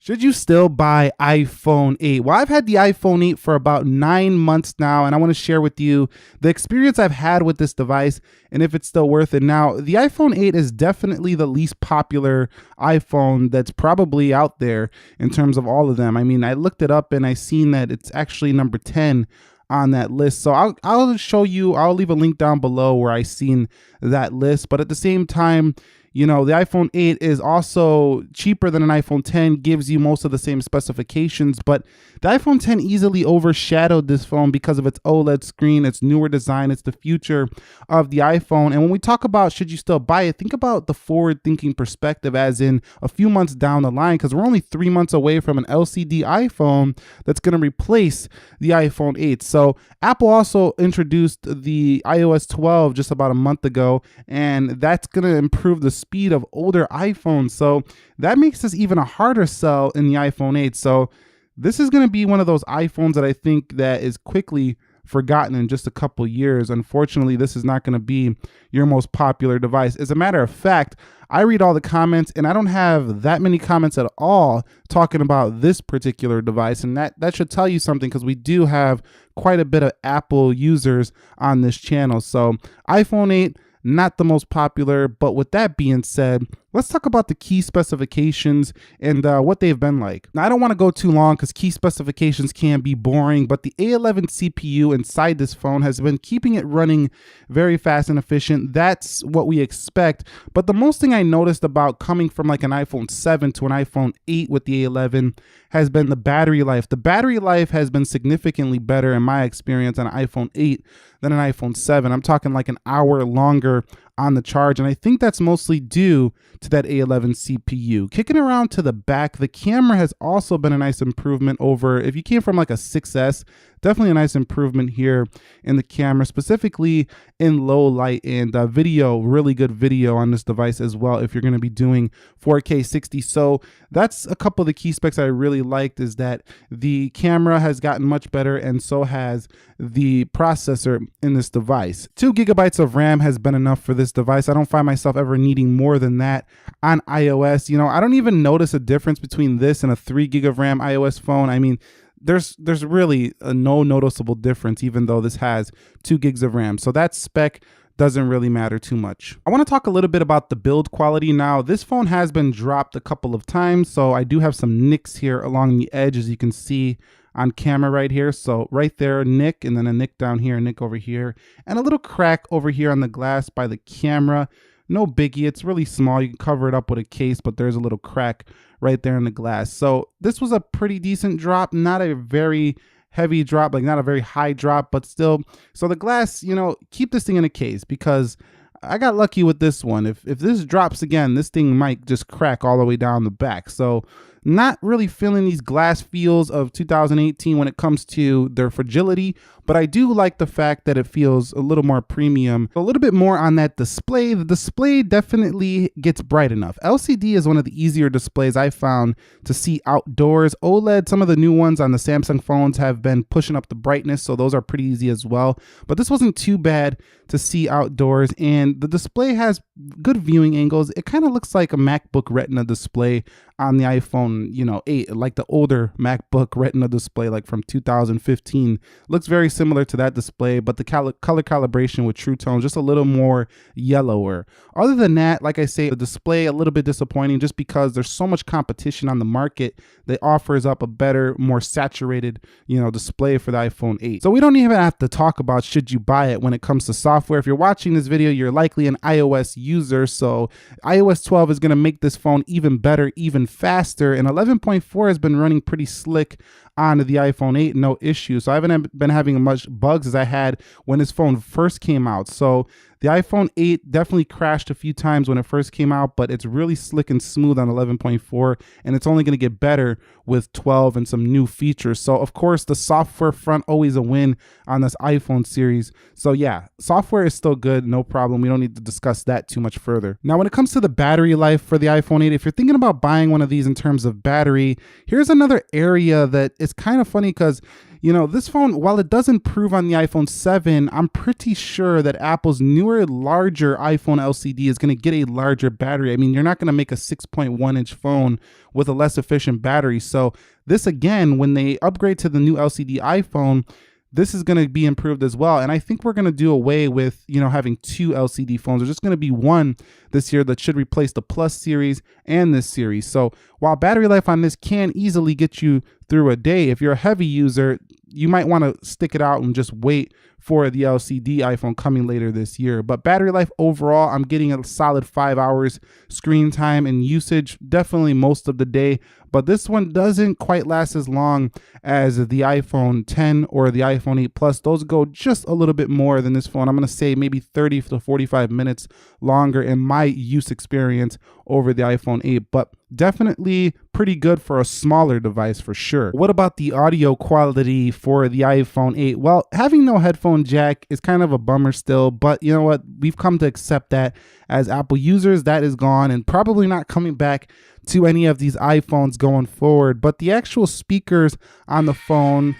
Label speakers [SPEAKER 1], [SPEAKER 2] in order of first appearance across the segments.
[SPEAKER 1] Should you still buy iPhone 8? Well, I've had the iPhone 8 for about 9 months now, and I want to share with you the experience I've had with this device and if it's still worth it. Now, the iPhone 8 is definitely the least popular iPhone that's probably out there in terms of all of them. I mean, I looked it up and I seen that it's actually number 10 on that list. So I'll show you, I'll leave a link down below where I seen that list. But at the same time, you know, the iPhone 8 is also cheaper than an iPhone 10, gives you most of the same specifications, but the iPhone 10 easily overshadowed this phone because of its OLED screen, its newer design, it's the future of the iPhone. And when we talk about should you still buy it, think about the forward-thinking perspective as in a few months down the line, because we're only 3 months away from an LCD iPhone that's going to replace the iPhone 8. So Apple also introduced the iOS 12 just about a month ago, and that's going to improve the speed of older iPhones. So that makes this even a harder sell in the iPhone 8. So this is going to be one of those iPhones that I think that is quickly forgotten in just a couple years. Unfortunately, this is not going to be your most popular device. As a matter of fact, I read all the comments and I don't have that many comments at all talking about this particular device. And that should tell you something, because we do have quite a bit of Apple users on this channel. So iPhone 8, not the most popular, but with that being said, let's talk about the key specifications and what they've been like. Now, I don't want to go too long because key specifications can be boring, but the A11 CPU inside this phone has been keeping it running very fast and efficient. That's what we expect. But the most thing I noticed about coming from like an iPhone 7 to an iPhone 8 with the A11 has been the battery life. The battery life has been significantly better in my experience on an iPhone 8 than an iPhone 7. I'm talking like an hour longer on the charge, and I think that's mostly due to that A11 CPU. Kicking around to the back, the camera has also been a nice improvement over, if you came from like a 6S, definitely a nice improvement here in the camera, specifically in low light, and video, really good video on this device as well if you're going to be doing 4K 60. So that's a couple of the key specs I really liked, is that the camera has gotten much better and so has the processor in this device. 2 GB of RAM has been enough for this device. I don't find myself ever needing more than that on iOS. You know, I don't even notice a difference between this and a 3 GB of RAM iOS phone. I mean, there's really no noticeable difference, even though this has 2 gigs of RAM. So that spec doesn't really matter too much. I want to talk a little bit about the build quality. Now, this phone has been dropped a couple of times, so I do have some nicks here along the edge, as you can see on camera right here. So right there, nick, and then a nick down here, a nick over here, and a little crack over here on the glass by the camera. No biggie, it's really small. You can cover it up with a case, but there's a little crack right there in the glass. So this was a pretty decent drop, not a very heavy drop, like not a very high drop, but still. So the glass, you know, keep this thing in a case, because I got lucky with this one. If this drops again, this thing might just crack all the way down the back. So not really feeling these glass feels of 2018 when it comes to their fragility, but I do like the fact that it feels a little more premium. A little bit more on that display. The display definitely gets bright enough. LCD is one of the easier displays I found to see outdoors. OLED, some of the new ones on the Samsung phones have been pushing up the brightness, so those are pretty easy as well. But this wasn't too bad to see outdoors, and the display has good viewing angles. It kind of looks like a MacBook Retina display on the iPhone, you know, 8, like the older MacBook Retina display, like from 2015. Looks very similar to that display, but the color calibration with True Tone just a little more yellower. Other than that, like I say, the display a little bit disappointing, just because there's so much competition on the market that offers up a better, more saturated, you know, display for the iPhone 8. So we don't even have to talk about should you buy it when it comes to software. If you're watching this video, you're likely an iOS user, so iOS 12 is going to make this phone even better, even faster, and 11.4 has been running pretty slick on the iPhone 8, no issue. So I haven't been having as much bugs as I had when this phone first came out. So the iPhone 8 definitely crashed a few times when it first came out, but it's really slick and smooth on 11.4, and it's only going to get better with 12 and some new features. So of course, the software front, always a win on this iPhone series. So yeah, software is still good, no problem. We don't need to discuss that too much further. Now, when it comes to the battery life for the iPhone 8, if you're thinking about buying one of these in terms of battery, here's another area that is kind of funny, because This phone, while it does improve on the iPhone 7, I'm pretty sure that Apple's newer, larger iPhone LCD is going to get a larger battery. I mean, you're not going to make a 6.1-inch phone with a less efficient battery. So this, again, when they upgrade to the new LCD iPhone, this is going to be improved as well. And I think we're going to do away with, having two LCD phones. There's just going to be one this year that should replace the Plus series and this series. So while battery life on this can easily get you through a day, if you're a heavy user, you might want to stick it out and just wait for the LCD iPhone coming later this year. But battery life overall, I'm getting a solid 5 hours screen time and usage, definitely most of the day. But this one doesn't quite last as long as the iPhone 10 or the iPhone 8 Plus. Those go just a little bit more than this phone. I'm going to say maybe 30 to 45 minutes longer in my use experience over the iPhone 8, but definitely pretty good for a smaller device for sure. What about the audio quality for the iPhone 8? Well, having no headphone jack is kind of a bummer still, but you know what? We've come to accept that as Apple users. That is gone and probably not coming back to any of these iPhones going forward. But the actual speakers on the phone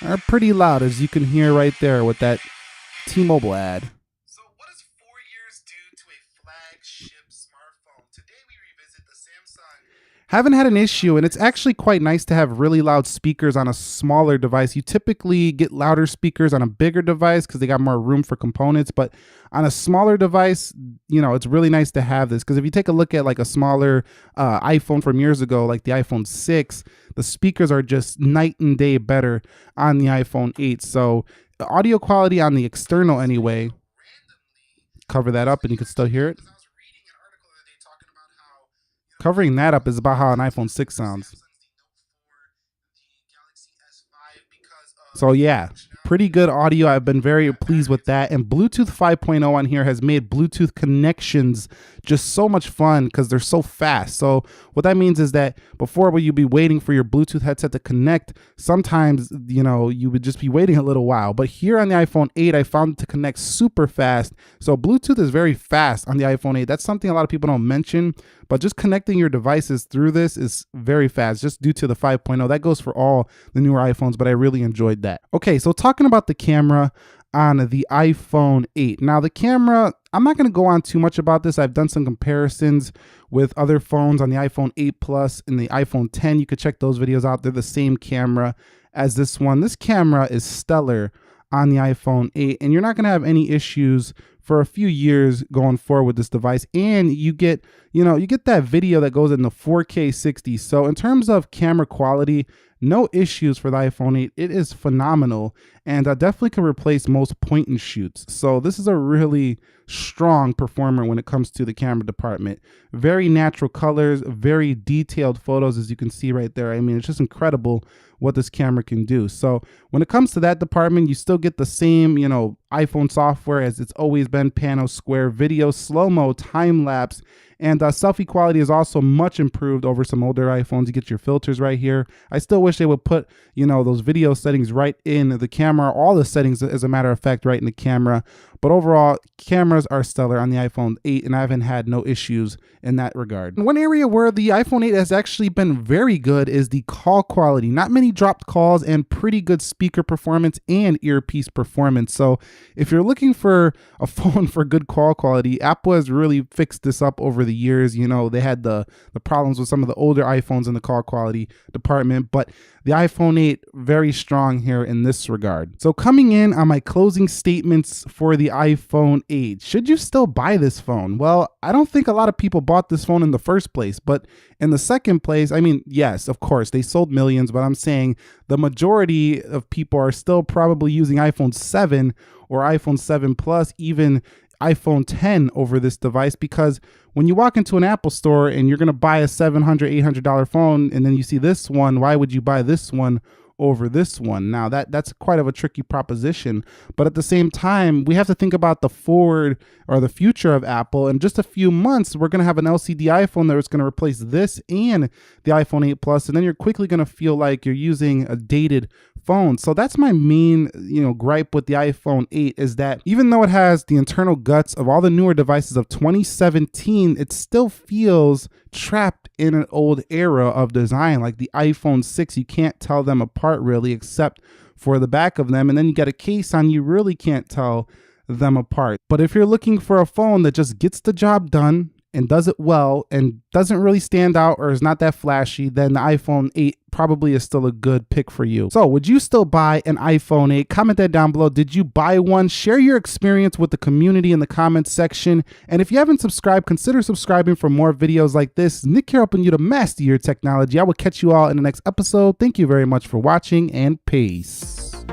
[SPEAKER 1] are pretty loud, as you can hear right there with that T-Mobile ad. So what does 4 years do to a flagship smartphone? Today we revisit the Samsung. Haven't had an issue, and it's actually quite nice to have really loud speakers on a smaller device. You typically get louder speakers on a bigger device because they got more room for components, but on a smaller device, it's really nice to have this, because if you take a look at like a smaller iPhone from years ago, like the iPhone 6, the speakers are just night and day better on the iPhone 8. So the audio quality on the external anyway, cover that up and you can still hear it. Covering that up is about how an iPhone 6 sounds. So yeah, pretty good audio. I've been very pleased with that. And Bluetooth 5.0 on here has made Bluetooth connections just so much fun because they're so fast. So what that means is that before, when you'd be waiting for your Bluetooth headset to connect, sometimes, you would just be waiting a little while. But here on the iPhone 8, I found it to connect super fast. So Bluetooth is very fast on the iPhone 8. That's something a lot of people don't mention, but just connecting your devices through this is very fast, just due to the 5.0. That goes for all the newer iPhones, but I really enjoyed that. Okay, so talking about the camera on the iPhone 8. Now the camera, I'm not going to go on too much about this. I've done some comparisons with other phones on the iPhone 8 Plus and the iPhone 10. You could check those videos out. They're the same camera as this one. This camera is stellar on the iPhone 8, and you're not going to have any issues for a few years going forward with this device. And you get that video that goes in the 4K 60. So in terms of camera quality, no issues for the iPhone 8. It is phenomenal, and definitely can replace most point and shoots. So this is a really strong performer when it comes to the camera department. Very natural colors, very detailed photos, as you can see right there. I mean, it's just incredible what this camera can do. So when it comes to that department, you still get the same, iPhone software as it's always been: pano, square, video, slow-mo, time-lapse, and selfie quality is also much improved over some older iPhones. You get your filters right here. I still wish they would put, those video settings right in the camera, all the settings, as a matter of fact, right in the camera. But overall, cameras are stellar on the iPhone 8, and I haven't had no issues in that regard. One area where the iPhone 8 has actually been very good is the call quality. Not many dropped calls, and pretty good speaker performance and earpiece performance. So if you're looking for a phone for good call quality, Apple has really fixed this up over the years. They had the problems with some of the older iPhones in the call quality department, but the iPhone 8 very strong here in this regard. So coming in on my closing statements for the iPhone 8, should you still buy this phone? Well, I don't think a lot of people bought this phone in the first place, but in the second place, I mean, yes, of course, they sold millions, but I'm saying the majority of people are still probably using iPhone 7 or iPhone 7 Plus, even iPhone 10 over this device, because when you walk into an Apple store and you're going to buy a $700, $800 phone, and then you see this one, why would you buy this one over this one? Now that's quite of a tricky proposition, but at the same time, we have to think about the forward or the future of Apple. In just a few months, we're going to have an LCD iPhone that is going to replace this and the iPhone 8 Plus, and then you're quickly going to feel like you're using a dated phone. So that's my main, gripe with the iPhone 8 is that even though it has the internal guts of all the newer devices of 2017, it still feels trapped in an old era of design. Like the iPhone 6, you can't tell them apart really, except for the back of them. And then you get a case on, you really can't tell them apart. But if you're looking for a phone that just gets the job done and does it well and doesn't really stand out or is not that flashy, then the iPhone 8 probably is still a good pick for you. So would you still buy an iPhone 8? Comment that down below. Did you buy one? Share your experience with the community in the comments section. And if you haven't subscribed, consider subscribing for more videos like this. Nick here helping you to master your technology. I will catch you all in the next episode. Thank you very much for watching, and peace.